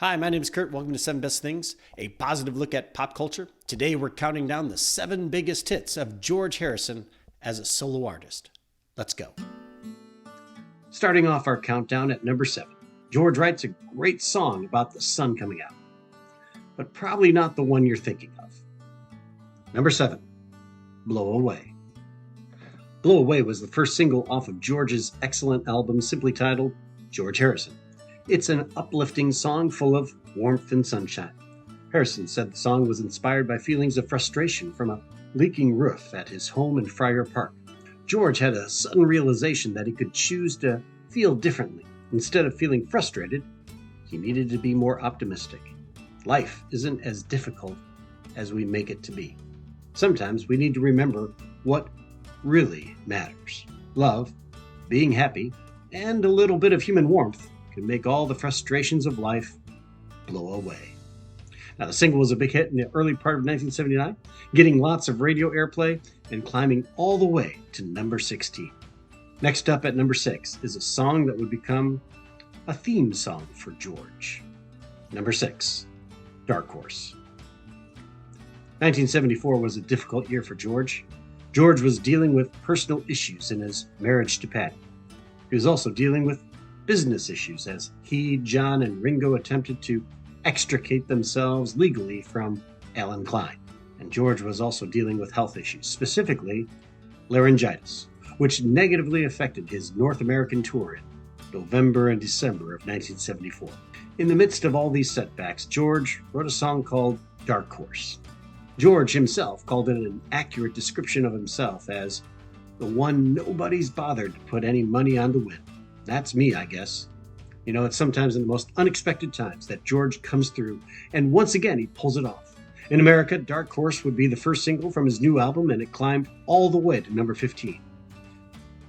Hi, my name is Kurt. Welcome to 7 Best Things, a positive look at pop culture. Today we're counting down the 7 biggest hits of George Harrison as a solo artist. Let's go. Starting off our countdown at number 7, George writes a great song about the sun coming out, but probably not the one you're thinking of. Number 7, Blow Away. Blow Away was the first single off of George's excellent album simply titled George Harrison. It's an uplifting song full of warmth and sunshine. Harrison said the song was inspired by feelings of frustration from a leaking roof at his home in Friar Park. George had a sudden realization that he could choose to feel differently. Instead of feeling frustrated, he needed to be more optimistic. Life isn't as difficult as we make it to be. Sometimes we need to remember what really matters. Love, being happy, and a little bit of human warmth can make all the frustrations of life blow away. Now, the single was a big hit in the early part of 1979, getting lots of radio airplay and climbing all the way to number 16. Next up at number 6 is a song that would become a theme song for George. Number 6, Dark Horse. 1974 was a difficult year for George. George was dealing with personal issues in his marriage to Patty. He was also dealing with business issues as he, John, and Ringo attempted to extricate themselves legally from Alan Klein. And George was also dealing with health issues, specifically laryngitis, which negatively affected his North American tour in November and December of 1974. In the midst of all these setbacks, George wrote a song called Dark Horse. George himself called it an accurate description of himself as the one nobody's bothered to put any money on to win. That's me, I guess. You know, it's sometimes in the most unexpected times that George comes through, and once again, he pulls it off. In America, Dark Horse would be the first single from his new album, and it climbed all the way to number 15.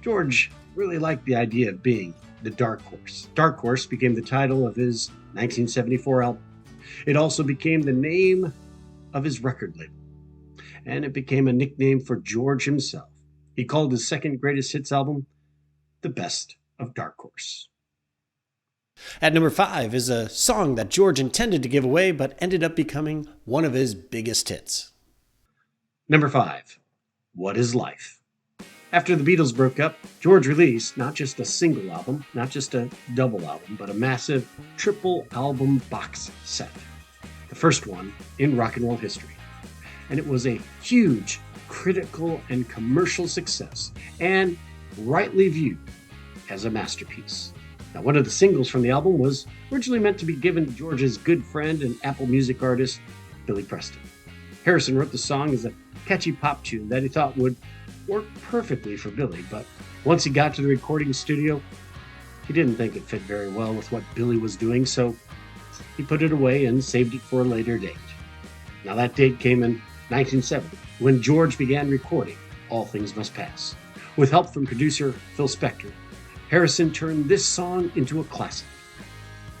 George really liked the idea of being the Dark Horse. Dark Horse became the title of his 1974 album. It also became the name of his record label, and it became a nickname for George himself. He called his second greatest hits album The Best of Dark Horse. At number 5 is a song that George intended to give away but ended up becoming one of his biggest hits. Number 5, What Is Life? After the Beatles broke up, George released not just a single album, not just a double album, but a massive triple album box set. The first one in rock and roll history. And it was a huge critical and commercial success, and rightly viewed as a masterpiece. Now, one of the singles from the album was originally meant to be given to George's good friend and Apple Music artist, Billy Preston. Harrison wrote the song as a catchy pop tune that he thought would work perfectly for Billy, but once he got to the recording studio, he didn't think it fit very well with what Billy was doing, so he put it away and saved it for a later date. Now, that date came in 1970, when George began recording All Things Must Pass. With help from producer Phil Spector, Harrison turned this song into a classic.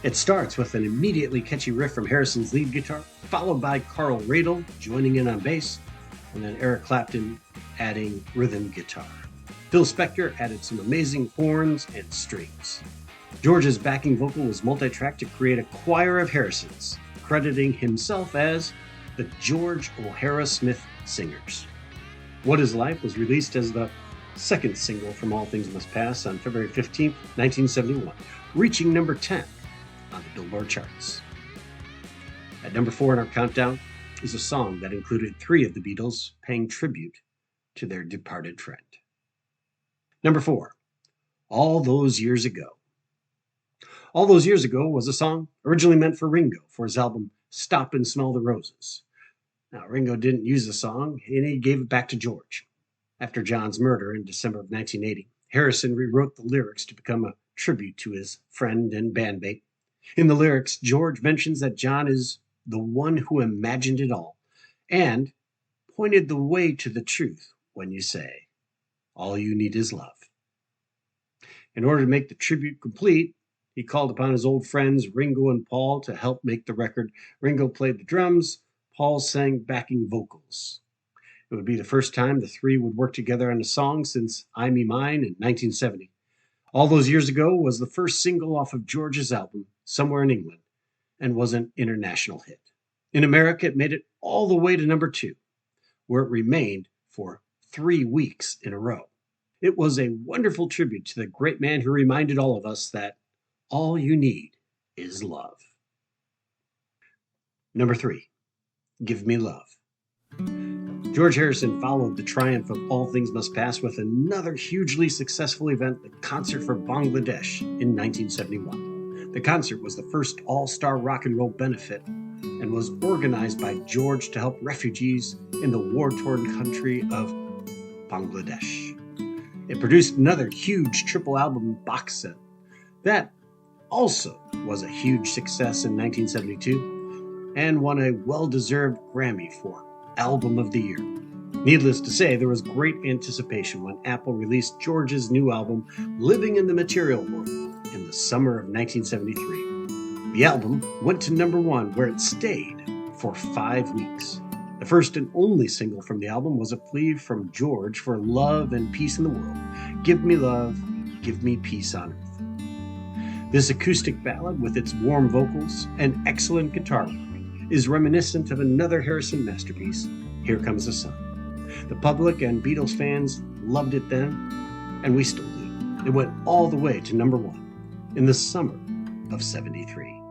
It starts with an immediately catchy riff from Harrison's lead guitar, followed by Carl Radle joining in on bass, and then Eric Clapton adding rhythm guitar. Phil Spector added some amazing horns and strings. George's backing vocal was multi-tracked to create a choir of Harrisons, crediting himself as the George O'Hara Smith Singers. What Is Life was released as the second single from All Things Must Pass on February 15, 1971, reaching number 10 on the Billboard charts. At number 4 in our countdown is a song that included 3 of the Beatles paying tribute to their departed friend. Number 4, All Those Years Ago. All Those Years Ago was a song originally meant for Ringo for his album Stop and Smell the Roses. Now, Ringo didn't use the song, and he gave it back to George. After John's murder in December of 1980, Harrison rewrote the lyrics to become a tribute to his friend and bandmate. In the lyrics, George mentions that John is the one who imagined it all and pointed the way to the truth when you say, all you need is love. In order to make the tribute complete, he called upon his old friends Ringo and Paul to help make the record. Ringo played the drums, Paul sang backing vocals. It would be the first time the three would work together on a song since I Me Mine in 1970. All Those Years Ago was the first single off of George's album, Somewhere in England, and was an international hit. In America, it made it all the way to number 2, where it remained for 3 weeks in a row. It was a wonderful tribute to the great man who reminded all of us that all you need is love. Number 3, Give Me Love. George Harrison followed the triumph of All Things Must Pass with another hugely successful event, the Concert for Bangladesh in 1971. The concert was the first all-star rock and roll benefit and was organized by George to help refugees in the war-torn country of Bangladesh. It produced another huge triple album box set that also was a huge success in 1972 and won a well-deserved Grammy for Album of the Year. Needless to say, there was great anticipation when Apple released George's new album, Living in the Material World, in the summer of 1973. The album went to number 1, where it stayed for 5 weeks. The first and only single from the album was a plea from George for love and peace in the world. Give me love, give me peace on earth. This acoustic ballad, with its warm vocals and excellent guitar work, is reminiscent of another Harrison masterpiece, Here Comes the Sun. The public and Beatles fans loved it then, and we still do. It went all the way to number 1 in the summer of 73.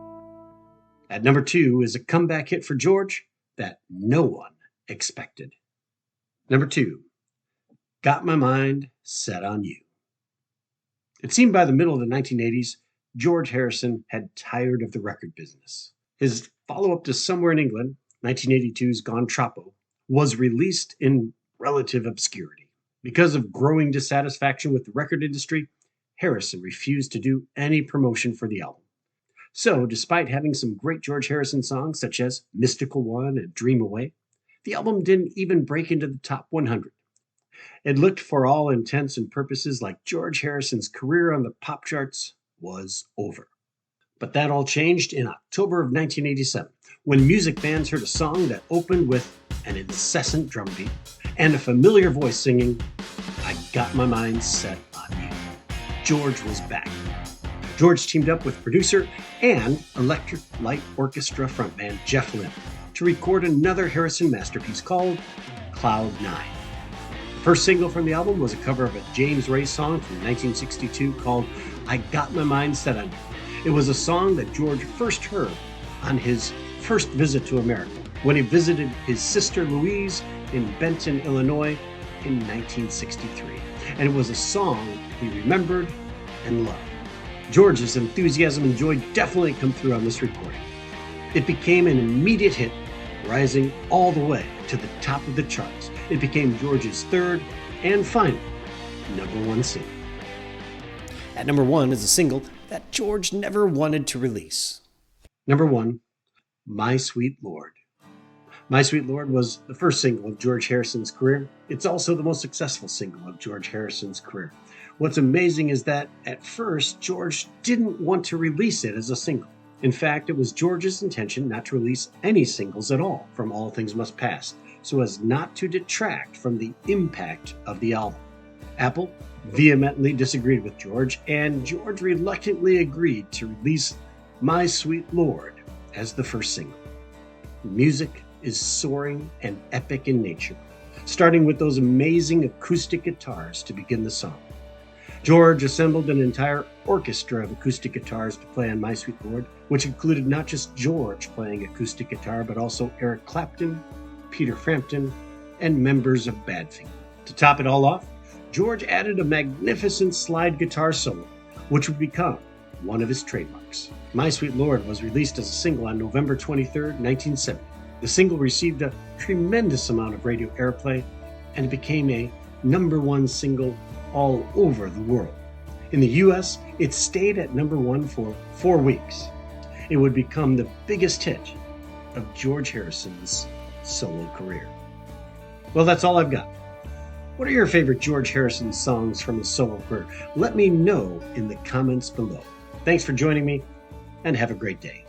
At number 2 is a comeback hit for George that no one expected. Number 2, Got My Mind Set on You. It seemed by the middle of the 1980s, George Harrison had tired of the record business. His follow-up to Somewhere in England, 1982's Gone Troppo, was released in relative obscurity. Because of growing dissatisfaction with the record industry, Harrison refused to do any promotion for the album. So, despite having some great George Harrison songs such as Mystical One and Dream Away, the album didn't even break into the top 100. It looked, for all intents and purposes, like George Harrison's career on the pop charts was over. But that all changed in October of 1987, when music fans heard a song that opened with an incessant drum beat and a familiar voice singing, I Got My Mind Set on You. George was back. George teamed up with producer and Electric Light Orchestra frontman Jeff Lynne to record another Harrison masterpiece called Cloud 9. The first single from the album was a cover of a James Ray song from 1962 called I Got My Mind Set on You. It was a song that George first heard on his first visit to America, when he visited his sister Louise in Benton, Illinois in 1963. And it was a song he remembered and loved. George's enthusiasm and joy definitely come through on this recording. It became an immediate hit, rising all the way to the top of the charts. It became George's third and final number 1 single. At number 1 is a single that George never wanted to release. Number 1, My Sweet Lord. My Sweet Lord was the first single of George Harrison's career. It's also the most successful single of George Harrison's career. What's amazing is that at first, George didn't want to release it as a single. In fact, it was George's intention not to release any singles at all from All Things Must Pass, so as not to detract from the impact of the album. Apple vehemently disagreed with George, and George reluctantly agreed to release My Sweet Lord as the first single. Music is soaring and epic in nature, starting with those amazing acoustic guitars to begin the song. George assembled an entire orchestra of acoustic guitars to play on My Sweet Lord, which included not just George playing acoustic guitar, but also Eric Clapton, Peter Frampton, and members of Badfinger. To top it all off, George added a magnificent slide guitar solo, which would become one of his trademarks. My Sweet Lord was released as a single on November 23, 1970. The single received a tremendous amount of radio airplay, and it became a number 1 single all over the world. In the US, it stayed at number 1 for 4 weeks. It would become the biggest hit of George Harrison's solo career. Well, that's all I've got. What are your favorite George Harrison songs from his solo career? Let me know in the comments below. Thanks for joining me, and have a great day.